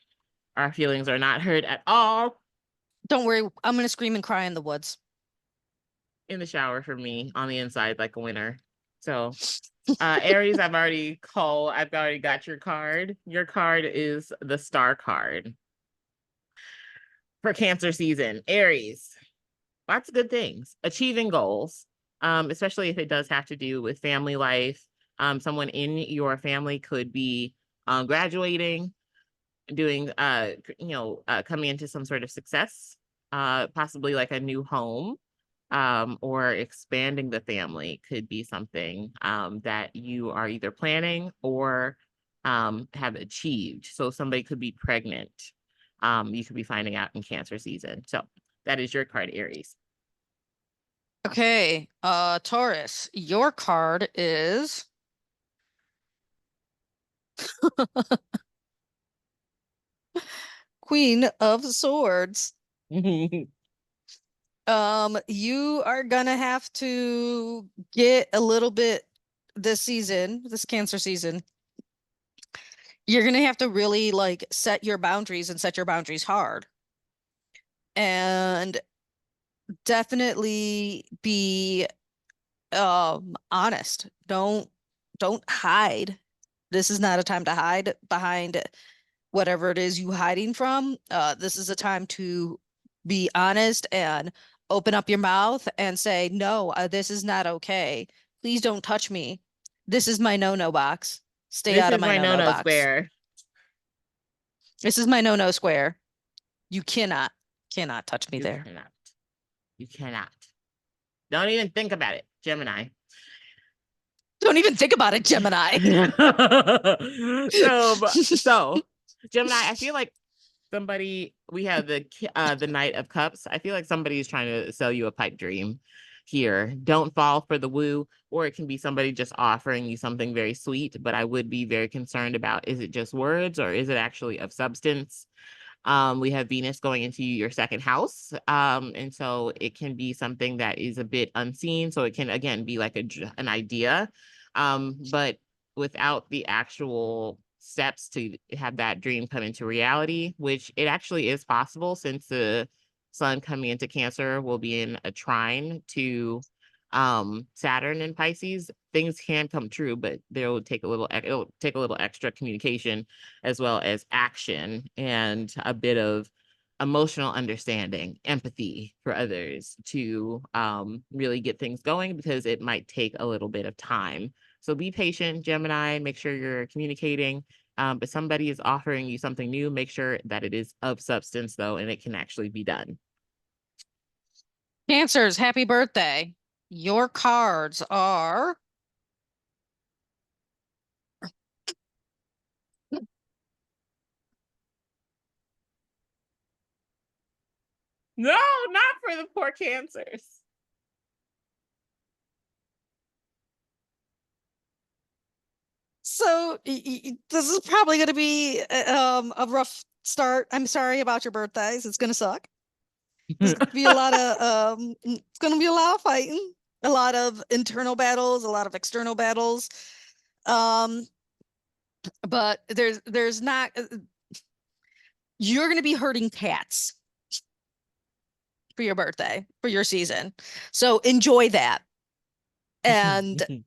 Our feelings are not hurt at all. Don't worry. I'm gonna scream and cry in the woods. In the shower for me, on the inside like a winner. So Aries, I've already got your card. Your card is the star card for Cancer season. Aries, lots of good things. Achieving goals, especially if it does have to do with family life. Someone in your family could be graduating, doing coming into some sort of success, possibly like a new home, or expanding the family could be something that you are either planning or have achieved. So somebody could be pregnant. You could be finding out in Cancer season. So that is your card, Aries. Okay, Taurus, your card is Queen of Swords. You are gonna have to get a little bit this season, this Cancer season. You're gonna have to really like set your boundaries and set your boundaries hard. And definitely be honest. Don't hide. This is not a time to hide behind whatever it is you hiding from. This is a time to be honest and open up your mouth and say, no, this is not okay. Please don't touch me. This is my no-no box. Stay This out of is my my no-no no-no box. square. This is my no-no square. You cannot touch me You there. cannot. You cannot. Don't even think about it, Gemini. Don't even think about it, Gemini. So Gemini, I feel like we have the Knight of Cups. I feel like somebody is trying to sell you a pipe dream here. Don't fall for the woo, or it can be somebody just offering you something very sweet, but I would be very concerned about, is it just words or is it actually of substance? We have Venus going into your second house. And so it can be something that is a bit unseen. So it can, again, be like an idea, but without the actual steps to have that dream come into reality, which it actually is possible since the sun coming into Cancer will be in a trine to Saturn and Pisces. Things can come true, but it'll take a little extra communication as well as action and a bit of emotional understanding, empathy for others to really get things going, because it might take a little bit of time. So be patient, Gemini, make sure you're communicating. But somebody is offering you something new, make sure that it is of substance though, and it can actually be done. Cancers, happy birthday. Your cards are No, not for the poor cancers. So this is probably going to be a rough start. I'm sorry about your birthdays. It's going to suck. There's going to be a lot of it's going to be a lot of fighting, a lot of internal battles, a lot of external battles. Um, but there's not. You're going to be hurting cats for your birthday, for your season. So enjoy that and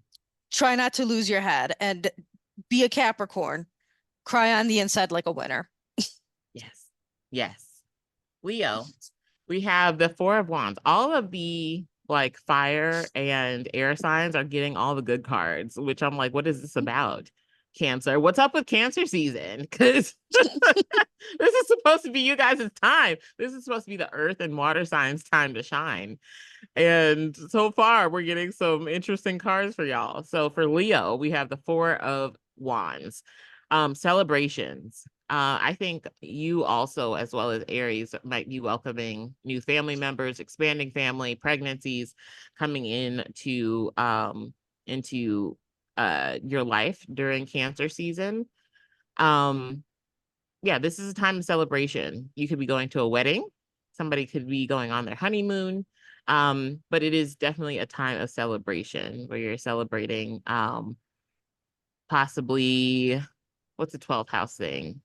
try not to lose your head and be a Capricorn. Cry on the inside like a winner. Yes. Yes. Leo, we have the Four of Wands. All of the like fire and air signs are getting all the good cards, which I'm like, what is this about? Cancer. What's up with Cancer season? Because this is supposed to be you guys' time. This is supposed to be the earth and water signs' time to shine. And so far, we're getting some interesting cards for y'all. So for Leo, we have the Four of Wands. Celebrations. I think you also, as well as Aries, might be welcoming new family members, expanding family, pregnancies coming into your life during Cancer season. Yeah, this is a time of celebration. You could be going to a wedding, somebody could be going on their honeymoon. But it is definitely a time of celebration where you're celebrating possibly what's the 12th house thing?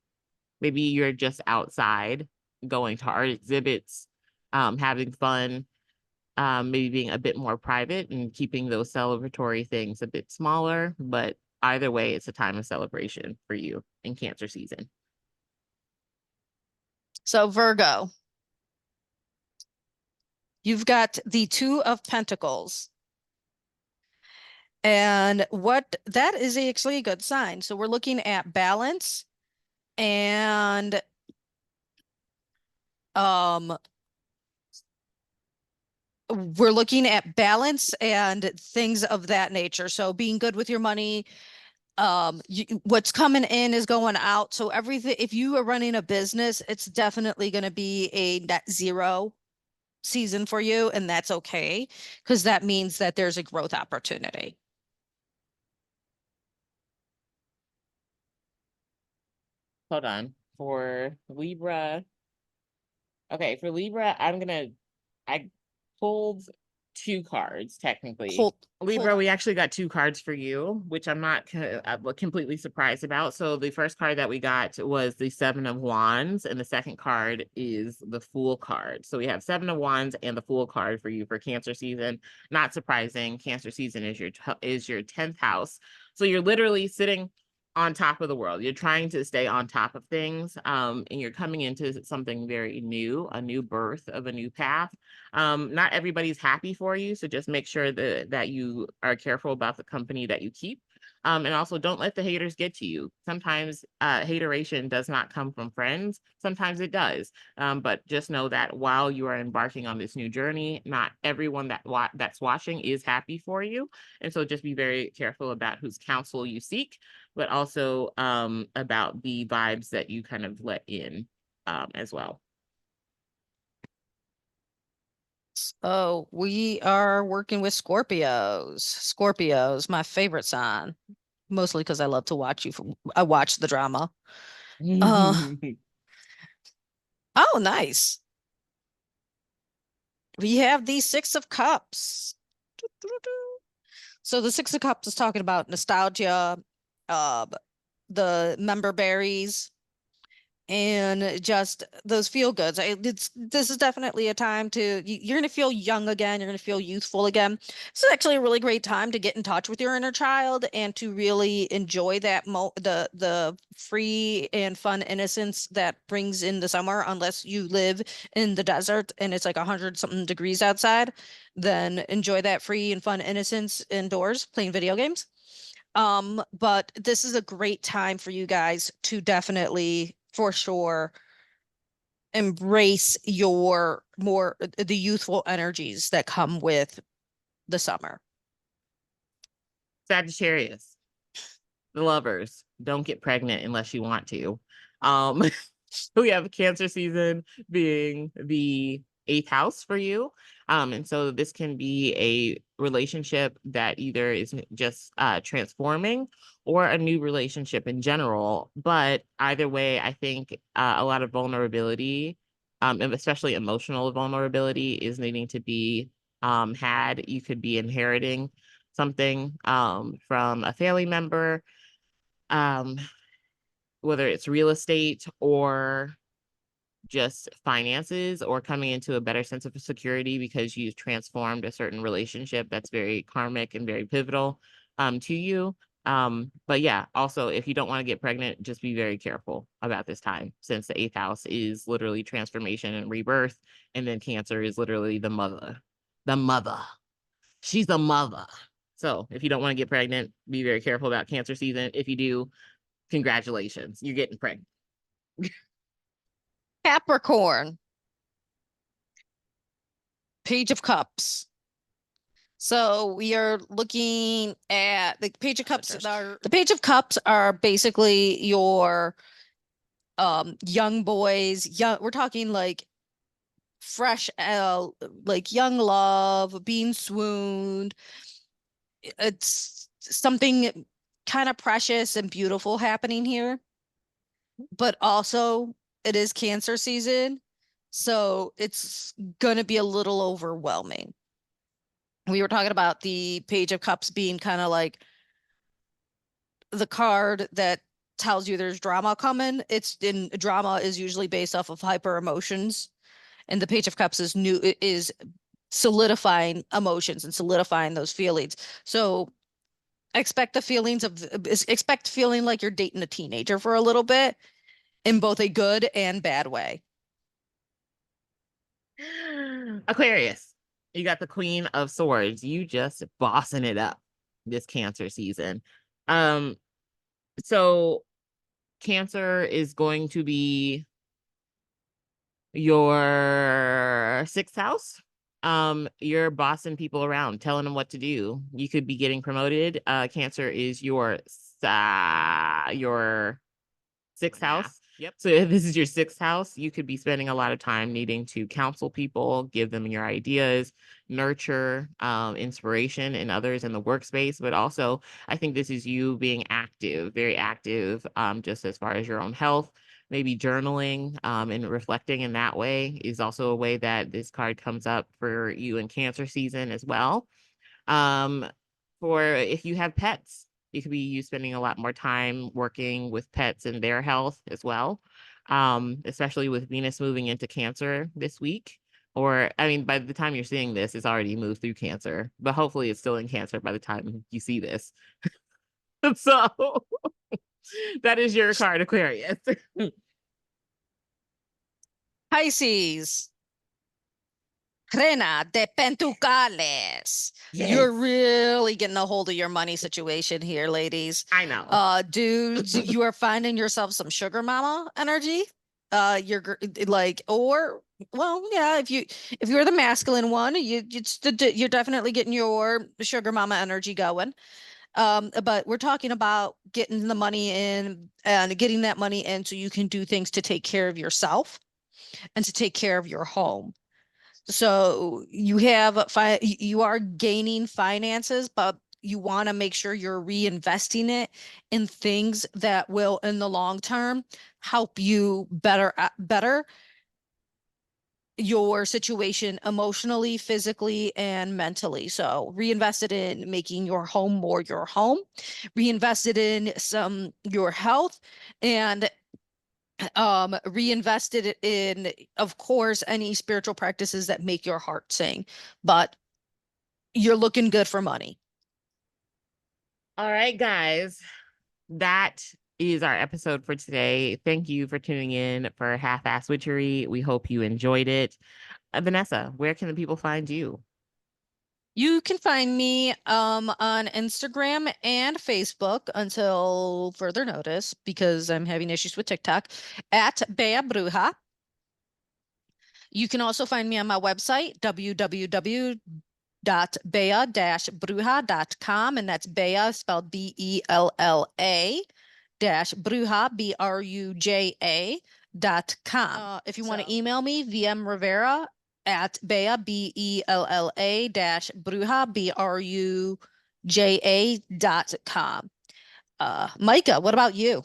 Maybe you're just outside going to art exhibits, having fun, maybe being a bit more private and keeping those celebratory things a bit smaller. But either way, it's a time of celebration for you in Cancer season. So Virgo, you've got the Two of Pentacles. And what that is actually a good sign. So we're looking at balance and we're looking at balance and things of that nature. So being good with your money, what's coming in is going out. So everything, if you are running a business, it's definitely going to be a net zero season for you, and that's okay because that means that there's a growth opportunity. Hold on. For Libra, okay, for Libra, I pulled two cards technically. Libra, we actually got two cards for you, which I'm not completely surprised about. So the first card that we got was the Seven of Wands, and the second card is the Fool card. So we have Seven of Wands and the Fool card for you for Cancer season. Not surprising. Cancer season is your 10th house. So you're literally sitting on top of the world. You're trying to stay on top of things, and you're coming into something very new, a new birth of a new path. Not everybody's happy for you, so just make sure that you are careful about the company that you keep. And also don't let the haters get to you. Sometimes hateration does not come from friends. Sometimes it does. But just know that while you are embarking on this new journey, not everyone that's watching is happy for you. And so just be very careful about whose counsel you seek, but also about the vibes that you kind of let in as well. Oh, we are working with Scorpios. Scorpios, my favorite sign, mostly because I love to watch I watch the drama. Uh, oh, nice. We have the Six of Cups. So the Six of Cups is talking about nostalgia, uh, the member berries, and just those feel goods. This is definitely a time you're going to feel young again. You're going to feel youthful again. This is actually a really great time to get in touch with your inner child and to really enjoy the free and fun innocence that brings in the summer. Unless you live in the desert and it's like 100 something degrees outside, then enjoy that free and fun innocence indoors playing video games. But this is a great time for you guys to definitely, for sure, embrace your the youthful energies that come with the summer. Sagittarius, the lovers, don't get pregnant unless you want to. Um, we have Cancer season being the eighth house for you. And so this can be a relationship that either is just transforming or a new relationship in general. But either way, I think a lot of vulnerability, and especially emotional vulnerability, is needing to be had. You could be inheriting something from a family member, um, whether it's real estate or just finances, or coming into a better sense of security because you've transformed a certain relationship that's very karmic and very pivotal to you. But yeah, also, if you don't want to get pregnant, just be very careful about this time, since the eighth house is literally transformation and rebirth, and then Cancer is literally the mother. The mother. She's a mother. So if you don't want to get pregnant, be very careful about Cancer season. If you do, congratulations, you're getting pregnant. Capricorn, Page of Cups. So we are looking at the Page of Cups. The Page of Cups are basically your young boys. We're talking like fresh, like young love, being swooned. It's something kind of precious and beautiful happening here, but also it is Cancer season, so it's gonna be a little overwhelming. We were talking about the Page of Cups being kind of like the card that tells you there's drama coming. Drama is usually based off of hyper emotions, and the Page of Cups is solidifying emotions and solidifying those feelings. So expect feeling like you're dating a teenager for a little bit, in both a good and bad way. Aquarius, you got the Queen of Swords. You just bossing it up this Cancer season. So Cancer is going to be your sixth house. You're bossing people around, telling them what to do. You could be getting promoted. Cancer is your sixth house. Yep. So if this is your sixth house, you could be spending a lot of time needing to counsel people, give them your ideas, nurture inspiration in others in the workspace. But also, I think this is you being active, very active, just as far as your own health. Maybe journaling and reflecting in that way is also a way that this card comes up for you in Cancer season as well. For if you have pets, it could be you spending a lot more time working with pets and their health as well, especially with Venus moving into Cancer this week. Or, I mean, by the time you're seeing this, it's already moved through Cancer, but hopefully it's still in Cancer by the time you see this. So that is your card, Aquarius. Pisces, Reina de Pentacles. Yes. You're really getting a hold of your money situation here, ladies. I know. Dudes, you are finding yourself some sugar mama energy. You're like, or well, yeah, if you're the masculine one, you're definitely getting your sugar mama energy going. But we're talking about getting the money in and getting that money in so you can do things to take care of yourself and to take care of your home. So you are gaining finances, but you want to make sure you're reinvesting it in things that will, in the long term, help you better your situation emotionally, physically, and mentally. So reinvested in making your home more your home, reinvested in your health, and reinvested in, of course, any spiritual practices that make your heart sing. But you're looking good for money. All right, guys. That is our episode for today. Thank you for tuning in for Half-Ass Witchery. We hope you enjoyed it. Vanessa, where can the people find you? You can find me on Instagram and Facebook until further notice, because I'm having issues with TikTok, at Bea Bruja. You can also find me on my website, www.bea-bruja.com, and that's Bea spelled Bella -Bruja BRUJA.com. If you want to email me, vmrivera at Bella, BELLA dash Bruja, BRUJA.com. Micah, what about you?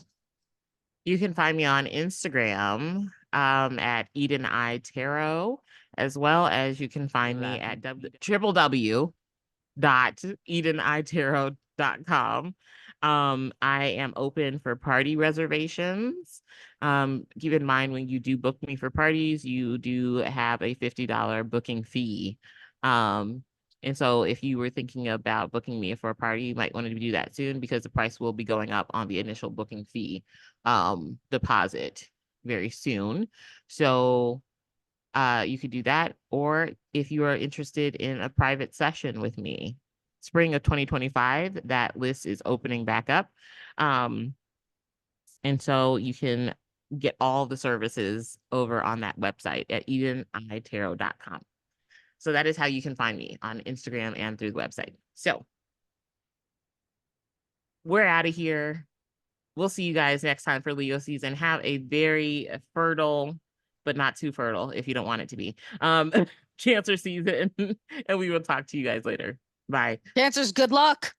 You can find me on Instagram at Eden I Tarot, as well as you can find me at www.edenitarot.com. I am open for party reservations. Keep in mind when you do book me for parties, you do have a $50 booking fee. And so if you were thinking about booking me for a party, you might want to do that soon because the price will be going up on the initial booking fee deposit very soon. So you could do that. Or if you are interested in a private session with me, spring of 2025, that list is opening back up. And so you can get all the services over on that website at edenitarot.com. So that is how you can find me on Instagram and through the website. So we're out of here. We'll see you guys next time for Leo season. Have a very fertile, but not too fertile if you don't want it to be, Cancer season. And we will talk to you guys later. Bye. Cancers, good luck.